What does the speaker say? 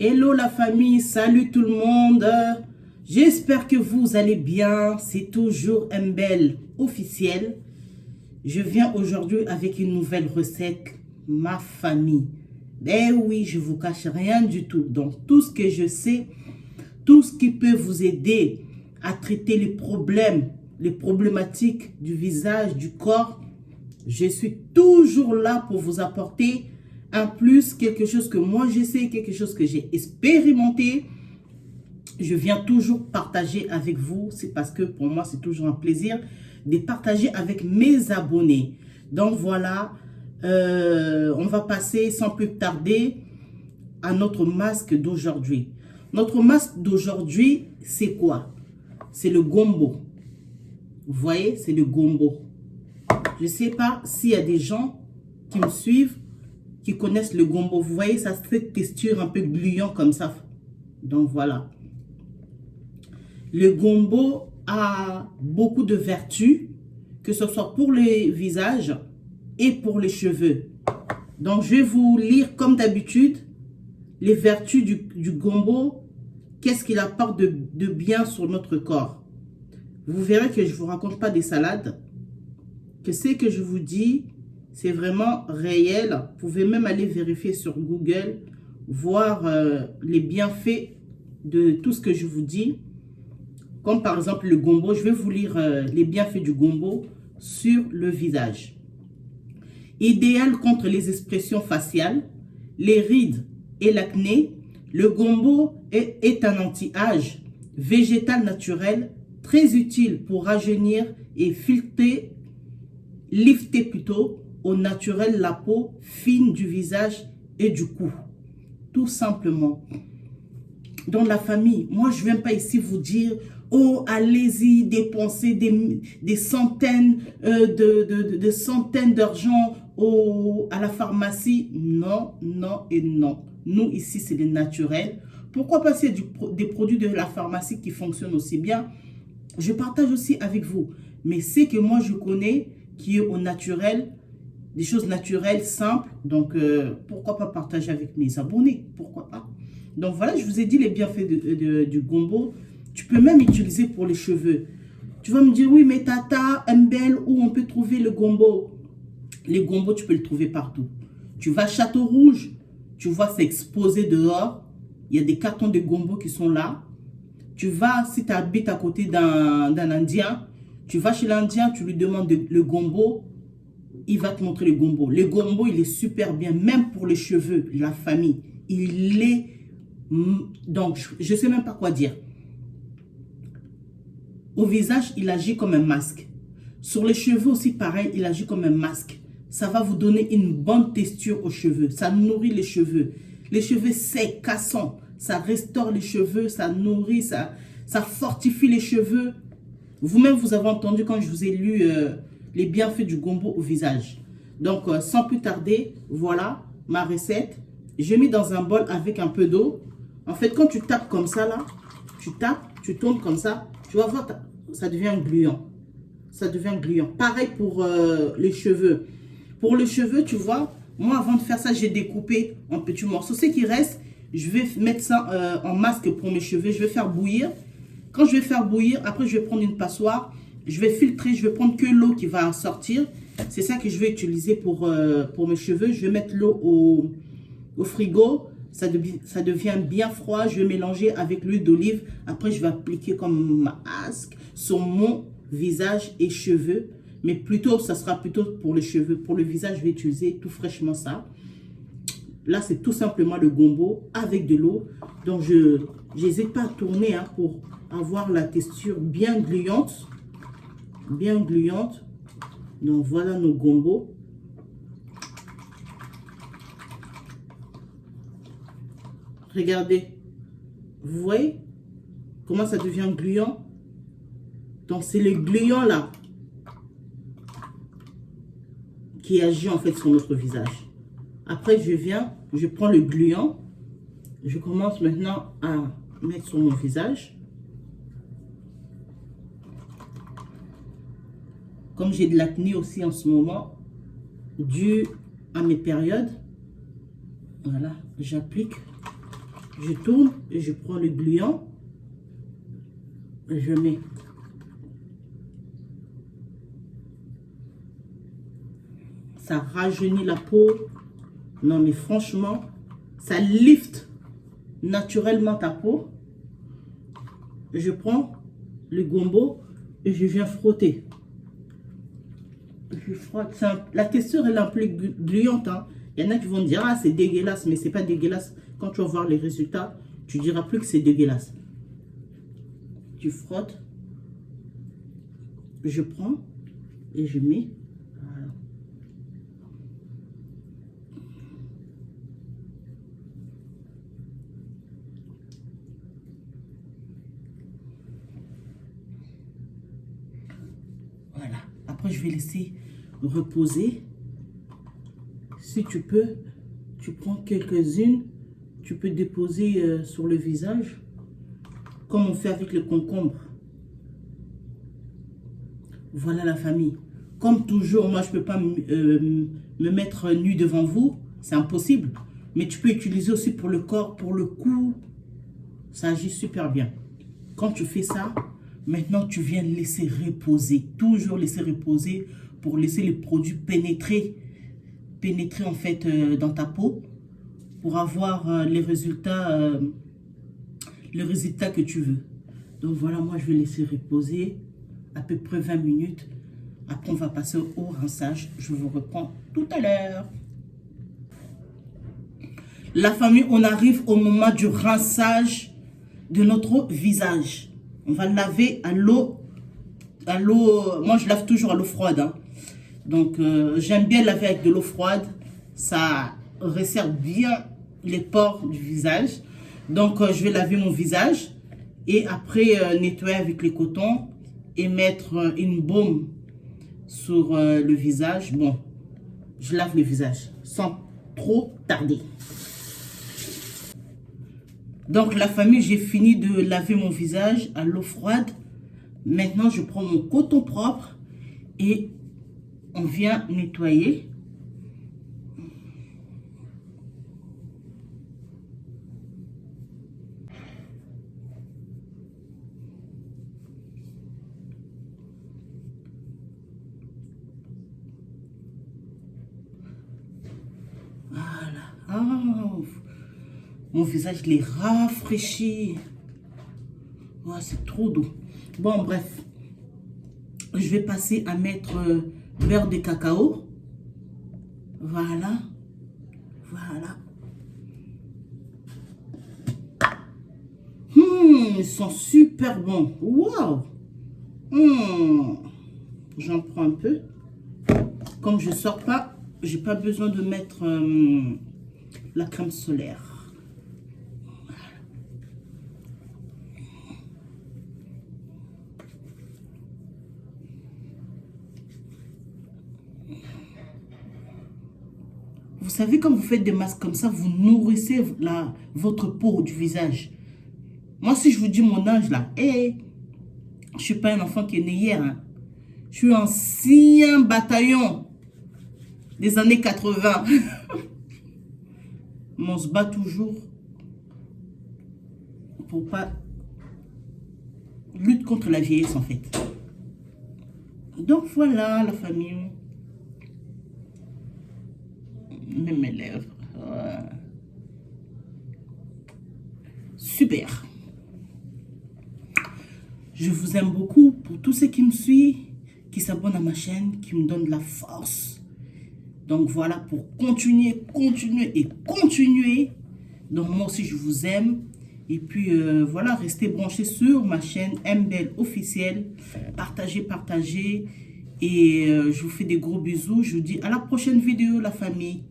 Hello la famille, salut tout le monde. J'espère que vous allez bien. C'est toujours MBL officiel. Je viens aujourd'hui avec une nouvelle recette, ma famille. Eh oui, je vous cache rien du tout. Donc tout ce que je sais, tout ce qui peut vous aider à traiter les problèmes, les problématiques du visage, du corps, je suis toujours là pour vous apporter un plus, quelque chose que moi je sais, quelque chose que j'ai expérimenté. Je viens toujours partager avec vous. C'est parce que pour moi, c'est toujours un plaisir de partager avec mes abonnés. Donc voilà, on va passer sans plus tarder à notre masque d'aujourd'hui. Notre masque d'aujourd'hui, c'est quoi? C'est le gombo. Vous voyez, c'est le gombo. Je ne sais pas s'il y a des gens qui me suivent, qui connaissent le gombo. Vous voyez, ça cette texture un peu gluant comme ça. Donc voilà. Le gombo a beaucoup de vertus, que ce soit pour le visage et pour les cheveux. Donc je vais vous lire comme d'habitude les vertus du gombo. Qu'est-ce qu'il apporte de bien sur notre corps. Vous verrez que je ne vous raconte pas des salades. Que ce que je vous dis, c'est vraiment réel. Vous pouvez même aller vérifier sur Google, voir les bienfaits de tout ce que je vous dis. Comme par exemple le gombo, je vais vous lire les bienfaits du gombo sur le visage. Idéal contre les expressions faciales, les rides et l'acné, le gombo est un anti-âge végétal naturel très utile pour rajeunir et lifter plutôt au naturel la peau fine du visage et du cou. Tout simplement. Dans la famille, moi je ne viens pas ici vous dire « Oh, allez-y, dépensez des centaines de centaines d'argent à la pharmacie. » Non, non et non. Nous, ici, c'est le naturel. Pourquoi passer des produits de la pharmacie qui fonctionnent aussi bien? Je partage aussi avec vous. Mais c'est que moi, je connais qui est au naturel, des choses naturelles, simples. Donc, pourquoi pas partager avec mes abonnés? Pourquoi pas? Donc, voilà, je vous ai dit les bienfaits du gombo. Tu peux même utiliser pour les cheveux. Tu vas me dire, oui, mais Tata, MBL, où on peut trouver le gombo? Les gombos, tu peux le trouver partout. Tu vas à Château Rouge, tu vois, c'est exposé dehors. Il y a des cartons de gombo qui sont là. Tu vas, si tu habites à côté d'un Indien, tu vas chez l'Indien, tu lui demandes le gombo, il va te montrer le gombo. Le gombo, il est super bien, même pour les cheveux, la famille. Il est... Donc, je ne sais même pas quoi dire. Au visage, il agit comme un masque. Sur les cheveux aussi, pareil, il agit comme un masque. Ça va vous donner une bonne texture aux cheveux. Ça nourrit les cheveux. Les cheveux secs, cassants. Ça restaure les cheveux, ça nourrit, ça fortifie les cheveux. Vous-même, vous avez entendu quand je vous ai lu les bienfaits du gombo au visage. Donc, sans plus tarder, voilà ma recette. Je mets dans un bol avec un peu d'eau. En fait, quand tu tapes comme ça, là, tu tapes, tu tournes comme ça, tu vas voir, ça devient gluant. Ça devient gluant. Pareil pour les cheveux. Pour les cheveux, tu vois, moi, avant de faire ça, j'ai découpé en petits morceaux. Ce qui reste, je vais mettre ça en masque pour mes cheveux. Je vais faire bouillir. Quand je vais faire bouillir, après, je vais prendre une passoire. Je vais filtrer. Je vais prendre que l'eau qui va sortir. C'est ça que je vais utiliser pour mes cheveux. Je vais mettre l'eau au frigo. Ça devient bien froid. Je vais mélanger avec l'huile d'olive. Après, je vais appliquer comme masque sur mon visage et cheveux. Mais plutôt, ça sera plutôt pour les cheveux. Pour le visage, je vais utiliser tout fraîchement ça. Là, c'est tout simplement le gombo avec de l'eau. Donc, je n'hésite pas à tourner hein, pour avoir la texture bien gluante. Bien gluante. Donc, voilà nos gombos. Regardez. Vous voyez comment ça devient gluant? Donc, c'est le gluant là qui agit en fait sur notre visage. Après, je prends le gluant. Je commence maintenant à mettre sur mon visage. Comme j'ai de l'acné aussi en ce moment, dû à mes périodes, voilà, j'applique Je tourne et je prends le gluant. Et je mets. Ça rajeunit la peau. Non, mais franchement, ça lift naturellement ta peau. Je prends le gombo et je viens frotter. Je frotte. La texture est un peu gluante. Hein. Il y en a qui vont dire, ah, c'est dégueulasse, mais c'est pas dégueulasse. Quand tu vas voir les résultats, tu diras plus que c'est dégueulasse. Tu frottes. Je prends et je mets. Voilà. Voilà. Après, je vais laisser reposer. Si tu peux, tu prends quelques-unes. Tu peux déposer sur le visage. Comme on fait avec le concombre. Voilà la famille. Comme toujours, moi, je ne peux pas me mettre nu devant vous. C'est impossible. Mais tu peux utiliser aussi pour le corps, pour le cou. Ça agit super bien. Quand tu fais ça, maintenant, tu viens laisser reposer. Toujours laisser reposer pour laisser les produits pénétrer en fait dans ta peau. Pour avoir les résultats que tu veux. Donc voilà, moi, je vais laisser reposer à peu près 20 minutes. Après, on va passer au rinçage. Je vous reprends tout à l'heure. La famille, on arrive au moment du rinçage de notre visage. On va laver à l'eau. Moi, je lave toujours à l'eau froide. Hein. Donc, j'aime bien laver avec de l'eau froide. Ça resserre bien les pores du visage. Donc, je vais laver mon visage. Et après, nettoyer avec le coton. Et mettre une baume sur le visage. Bon, je lave le visage sans trop tarder. Donc la famille, j'ai fini de laver mon visage à l'eau froide. Maintenant, je prends mon coton propre et on vient nettoyer. Oh, mon visage, il est rafraîchi. Oh, c'est trop doux. Bon, bref. Je vais passer à mettre beurre de cacao. Voilà. Voilà. Ils sont super bons. Wow. J'en prends un peu. Comme je ne sors pas, j'ai pas besoin de mettre la crème solaire. Vous savez, quand vous faites des masques comme ça, vous nourrissez votre peau du visage. Moi, si je vous dis mon âge là, je ne suis pas un enfant qui est né hier. Hein. Je suis ancien bataillon des années 80. Mais on se bat toujours pour pas lutte contre la vieillesse en fait. Donc voilà la famille. Même mes lèvres. Super. Je vous aime beaucoup pour tous ceux qui me suivent, qui s'abonnent à ma chaîne, qui me donnent de la force. Donc voilà, pour continuer. Donc moi aussi, je vous aime. Et puis voilà, restez branchés sur ma chaîne Mbel officielle. Partagez. Et je vous fais des gros bisous. Je vous dis à la prochaine vidéo, la famille.